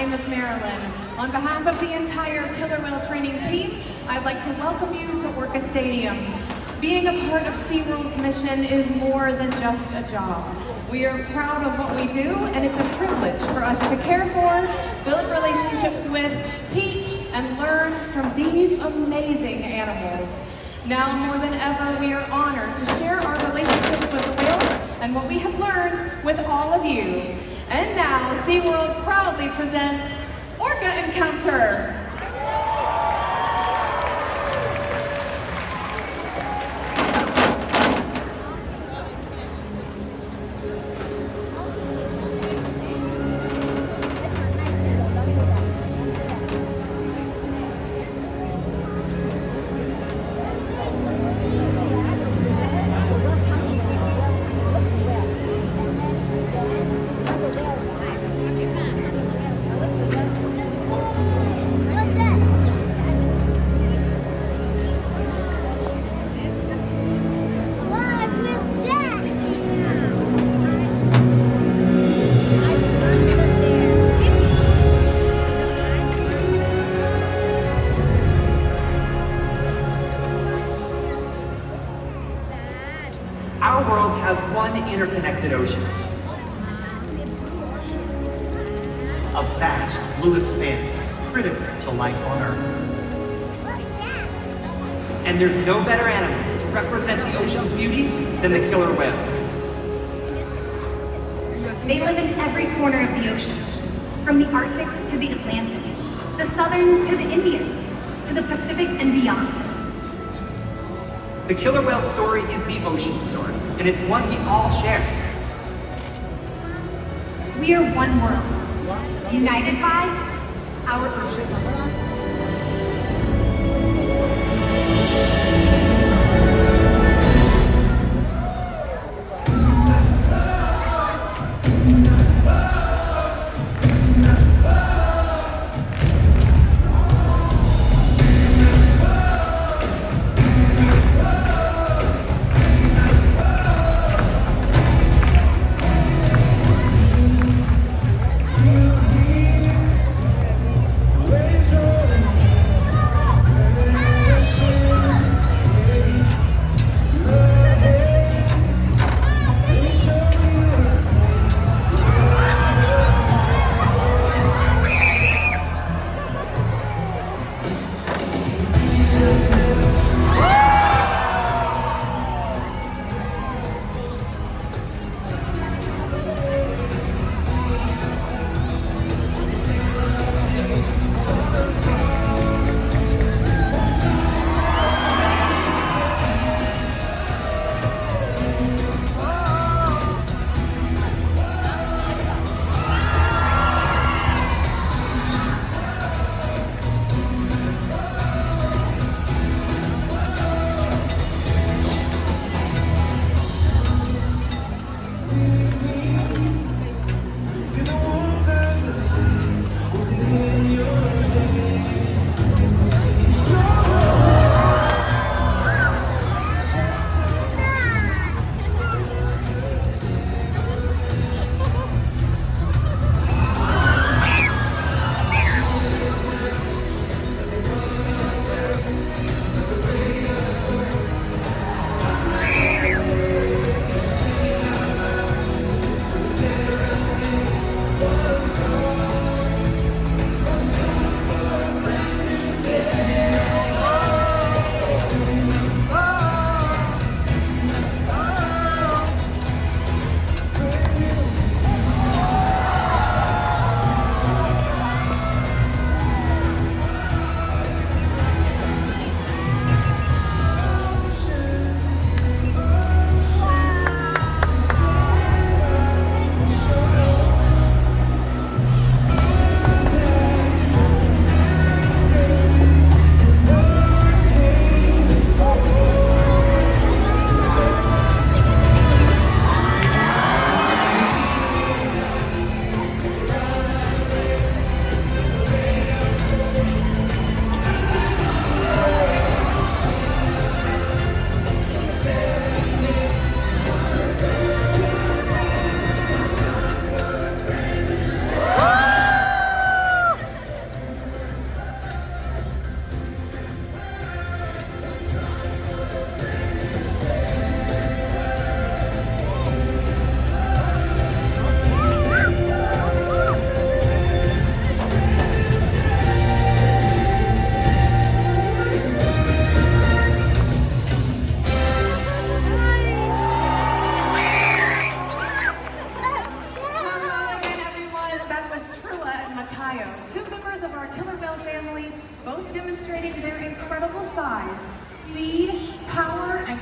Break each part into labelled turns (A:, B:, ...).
A: name is Marilyn. On behalf of the entire Killer Whale training team, I'd like to welcome you to Orca Stadium. Being a part of Seaworld's mission is more than just a job. We are proud of what we do, and it's a privilege for us to care for, build relationships with, teach, and learn from these amazing animals. Now more than ever, we are honored to share our relationships with the whales and what we have learned with all of you. And now, SeaWorld proudly presents Orca Encounter.
B: Our world has one interconnected ocean. A vast blue expanse critical to life on Earth. And there's no better animal to represent the ocean's beauty than the killer whale.
C: They live in every corner of the ocean, from the Arctic to the Atlantic, the Southern to the Indian, to the Pacific and beyond.
B: The killer whale story is the ocean story, and it's one we all share.
C: We are one world, united by our ocean.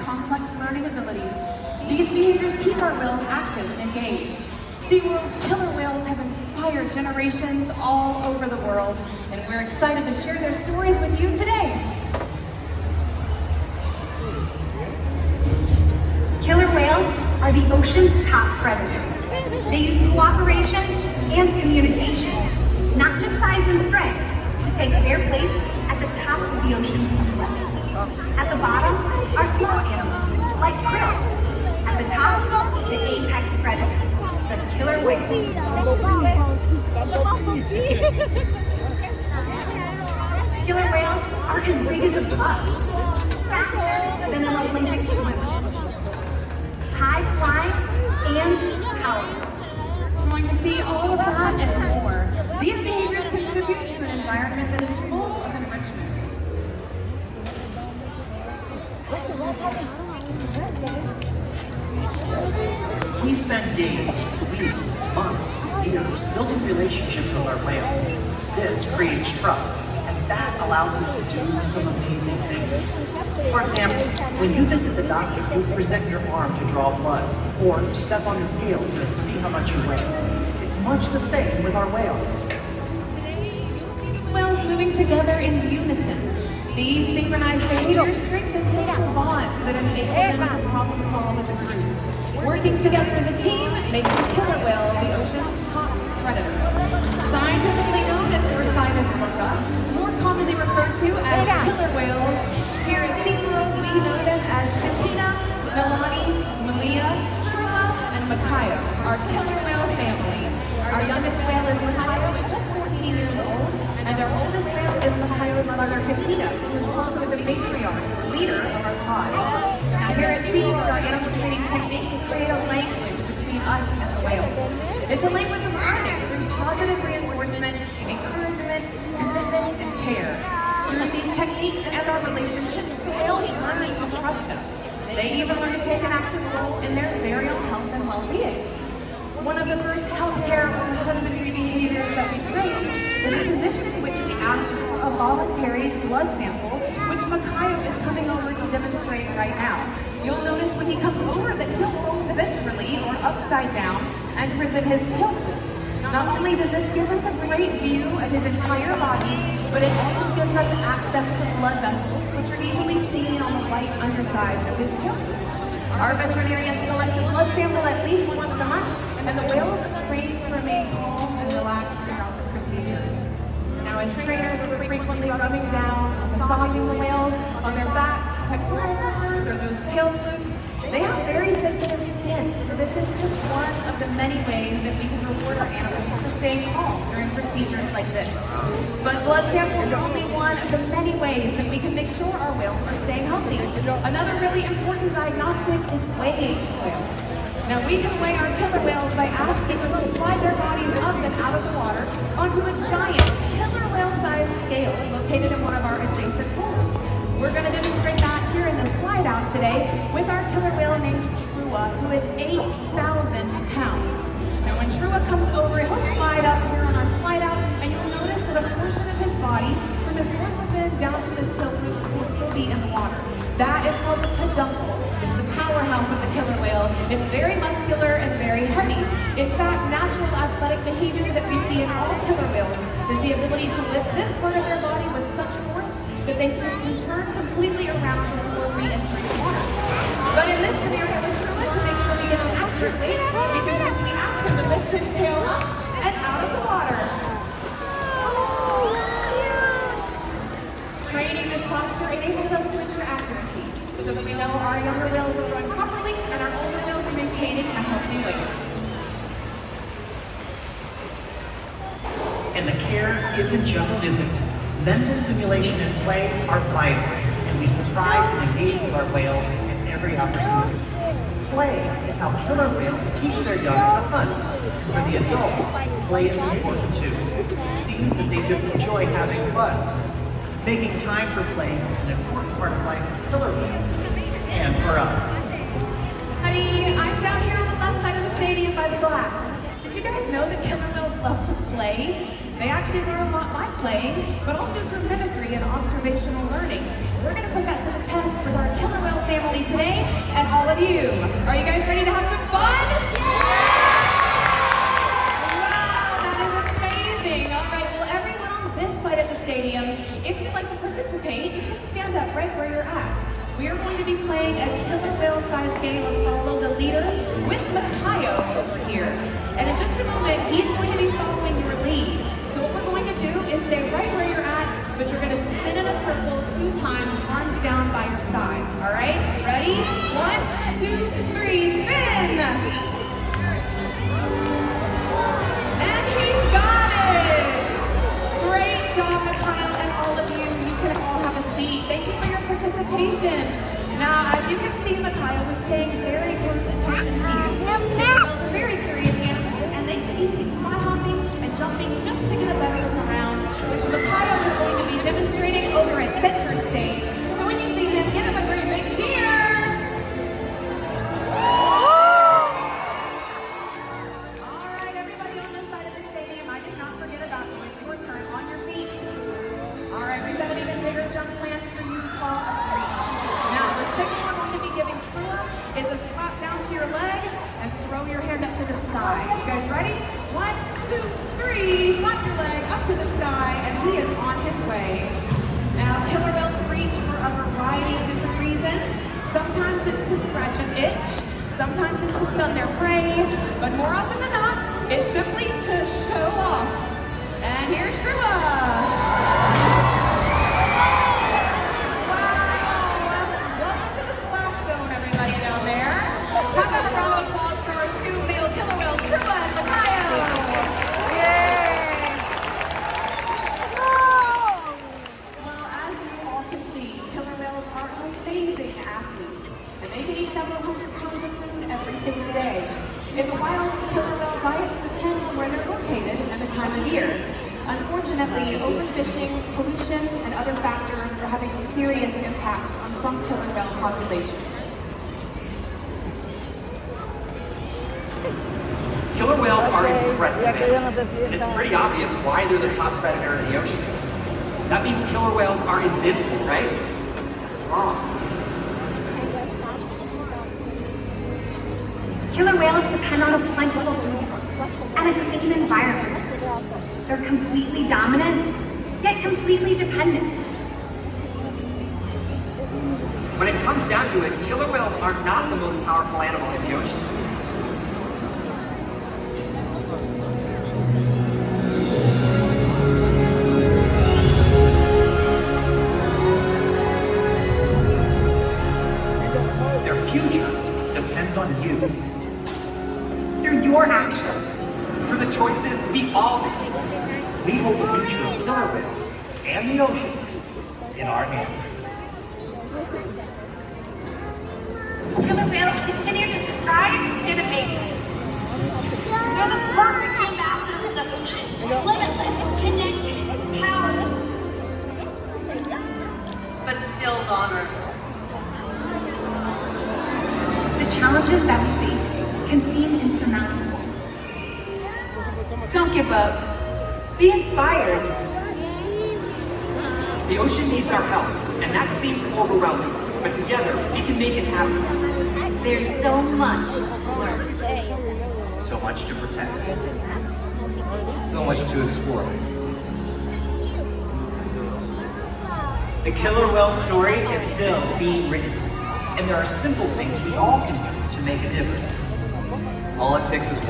A: complex learning abilities. These behaviors keep our whales active and engaged. SeaWorld's killer whales have inspired generations all over the world, and we're excited to share their stories with you today.
C: Killer whales are the ocean's top predator. They use cooperation and communication, not just size and strength, to take their place at the top of the ocean's umbrella. At the bottom are small animals, like krill. At the top, the apex predator, the killer whale. Killer whales are as big as a bus, faster than an Olympic swimmer, high flying and powerful.
A: We're going to see all of that and more. These behaviors contribute to an environment that is full of enrichment.
D: We spend days, weeks, months, years building relationships with our whales. This creates trust, and that allows us to do some amazing things. For example, when you visit the doctor, you present your arm to draw blood, or step on the scale to see how much you weigh. It's much the same with our whales.
A: Whales moving together in unison. These synchronized behaviors strengthen social bonds that enable them to problem solve as a group. Working together as a team makes the killer whale the ocean's top predator. Scientifically known as Orca, more commonly referred to as killer whales, here at SeaWorld we know them as Katina, Nalani, Malia, Trua, and Makayo, our killer whale family. Our youngest whale is Makayo at just 14 years old, and our oldest whale is Makayo's mother, Katina, who is also the matriarch, leader of our pod. Now here at SeaWorld, our animal training techniques create a language between us and the whales. It's a language of learning through positive reinforcement, encouragement, commitment, and care. Through these techniques and our relationships, the whales learn to trust us. They even learn to take an active role in their very own health and well-being. One of the first healthcare or husbandry behaviors that we train is the position in which we ask for a voluntary blood sample, which Makayo is coming over to demonstrate right now. You'll notice when he comes over that he'll roll ventrally or upside down and present his tail flukes. Not only does this give us a great view of his entire body, but it also gives us access to blood vessels, which are easily seen on the white undersides of his tail flukes. Our veterinarians collect a blood sample at least once a month, and the whales are trained to remain calm and relaxed throughout the procedure. Now, as trainers, we're frequently rubbing down, massaging the whales on their backs, pectoral rivers, or those tail flukes. They have very sensitive skin, so this is just one of the many ways that we can reward our animals for staying calm during procedures like this. But blood samples are only one of the many ways that we can make sure our whales are staying healthy. Another really important diagnostic is weighing whales. Now, we can weigh our killer whales by asking them to slide their bodies up and out of the water onto a giant killer whale-sized scale located in one of our adjacent pools. We're going to demonstrate that here in the slide out today with our killer whale named Trua, who is 8,000 pounds. Now, when Trua comes over, he'll slide up here on our slide out, and you'll notice that a portion of his body, from his dorsal fin down to his tail flukes, will still be in the water. That is called the peduncle. It's the powerhouse of the killer whale. It's very muscular and very heavy. In fact, natural athletic behavior that we see in all killer whales is the ability to lift this part of their body with such force that they can turn completely around before re-entering the water. But in this scenario with Trua, to make sure we get an accurate weight, we can simply ask him to lift his tail up and out of the water. Training this posture enables us to ensure accuracy, so that we know our younger whales are growing properly and our older whales are maintaining a healthy weight.
D: And the care isn't just physical. Mental stimulation and play are vital, and we surprise and engage with our whales at every opportunity. Play is how killer whales teach their young to hunt. For the adults, play is important too. It seems that they just enjoy having fun. Making time for play is an important part of life for killer whales, and for us.
A: Honey, I'm down here on the left side of the stadium by the glass. Did you guys know that killer whales love to play? They actually learn a lot by playing, but also through mimicry and observational learning. we're going to put that to the test with our killer whale family today and all of you. Are you guys ready to have some fun? Wow, that is amazing. All right, well, everyone on this side of the stadium, if you'd like to participate, you can stand up right where you're at. We are going to be playing a killer whale-sized game of Follow the Leader with Makayo over here. And in just a moment, he's going to be following your lead. So what we're going to do is stay right where you're at, but you're going to spin in a circle 2 times, arms down by your side. All right? Ready? 1, 2, 3, spin! And he's got it! Great job, Makayo, and all of you. You can all have a seat. Thank you for your participation. Now, as you can see, Makayo was paying very close attention to you. Killer whales are very curious animals, and they can be seen spy hopping and jumping just to get a better look around, which Makayo is going to be demonstrating over at center stage. So when you see him, give him a great big cheer! All right, everybody on this side of the stadium, I did not forget about you. It's your turn. On your feet. All right, we've got an even bigger jump plan for you to call a 3. Now, the signal we're going to be giving Trua is a slap down to your leg and throw your hand up to the sky. You guys ready? 1, 2, 3. Slap your leg up to the sky, and he is on his way. Now, killer whales breach for a variety of different reasons. Sometimes it's to scratch an itch. Sometimes it's to stun their prey. But more often than not, it's simply to show off. And here's Trua. How about a round of applause for our 2 male killer whales, Trua and Makayo? Yay! Well, as you all can see, killer whales are amazing athletes, and they can eat several hundred pounds of food every single day. In the wild, killer whale diets depend on where they're located and the time of year. Unfortunately, overfishing, pollution, and other factors are having serious impacts on some killer whale populations.
B: Killer whales are impressive animals, and it's pretty obvious why they're the top predator in the ocean. That means killer whales are invincible, right? Wrong.
C: Killer whales depend on a plentiful food source and a clean environment. They're completely dominant, yet completely dependent.
B: When it comes down to it, killer whales are not the most powerful animal in the ocean.
D: Their future depends on you.
C: Through your actions.
B: Through the choices we all make.
D: We hold the future of killer whales and the oceans in our hands.
C: Killer whales continue to surprise and amaze us. They're the perfect ambassadors of the ocean, limitless, connected, powerful, but still vulnerable. The challenges that we face can seem insurmountable. Don't give up. Be inspired.
B: The ocean needs our help, and that seems overwhelming, but together we can make it happen.
C: There's so much to learn.
D: So much to protect. So much to explore. The killer whale story is still being written, and there are simple things we all can do to make a difference. All it takes is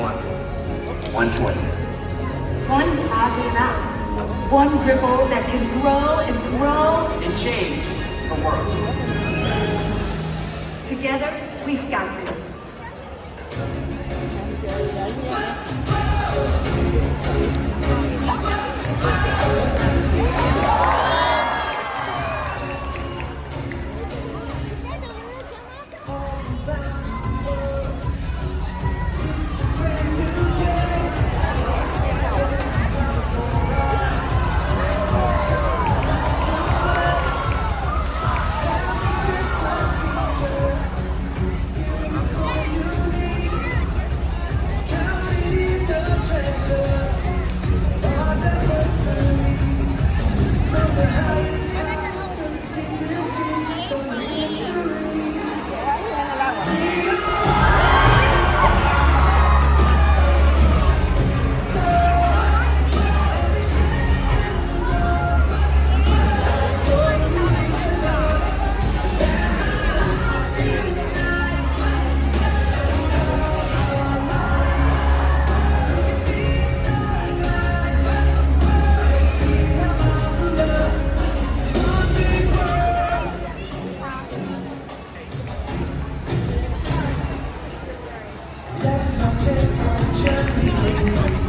D: one choice.
C: One positive act. One ripple that can grow and grow.
B: And change the world.
C: Together, we've got this.
A: Thank you.